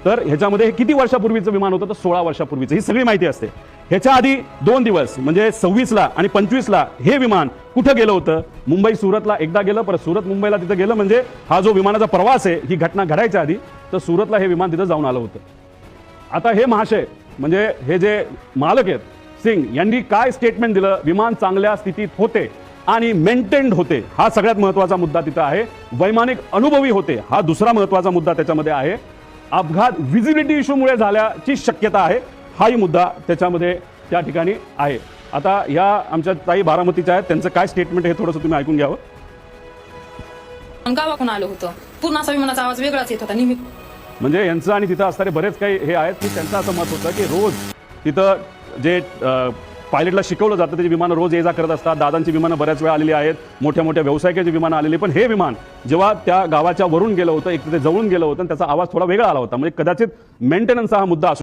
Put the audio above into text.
तर ह्याच्यामध्ये हे किती वर्षापूर्वीचं विमान होतं? तर 16 वर्षापूर्वीचं. ही सगळी माहिती असते. ह्याच्या आधी 2 दिवस म्हणजे 26ला आणि 25ला हे विमान कुठं गेलं होतं? मुंबई सुरतला एकदा गेलं, परत सुरत मुंबईला तिथं गेलं. म्हणजे हा जो विमानाचा प्रवास आहे, ही घटना घडायच्या आधी तर सुरतला हे विमान तिथं जाऊन आलं होतं. आता हे महाशय म्हणजे हे जे मालक आहेत सिंग यांनी काय स्टेटमेंट दिलं? विमान चांगल्या स्थितीत होते आणि मेंटेन्ड होते, हा सगळ्यात महत्त्वाचा मुद्दा तिथं आहे. वैमानिक अनुभवी होते, हा दुसरा महत्त्वाचा मुद्दा त्याच्यामध्ये आहे. अपघात व्हिजिबिलिटी इश्यूमुळे झाल्याची शक्यता आहे, हाही मुद्दा त्याच्यामध्ये त्या ठिकाणी आहे. आता या आमच्या ताई बारामतीच्या आहेत, त्यांचं काय स्टेटमेंट हे थोडंसं तुम्ही ऐकून घ्यावं. गावाकडून आलो होतो, पूर्ण असा विमानाचा आवाज वेगळाच येत होता नेहमी. म्हणजे यांचं आणि तिथं असणारे बरेच काही हे आहेत की त्यांचं असं मत होतं की रोज तिथं जे पायलटला शिकवलं जातं त्याची विमानं रोज ये जा करत असतात. दादांची विमानं बऱ्याच वेळा आलेली आहेत, मोठ्या मोठ्या व्यावसायिकाची विमानं आलेली. पण हे विमान जेव्हा त्या गावाच्या वरून गेलं होतं, एक तिथे जवळून गेलं होतं, त्याचा आवाज थोडा वेगळा आला होता. म्हणजे कदाचित मेंटेनन्सचा हा मुद्दा असू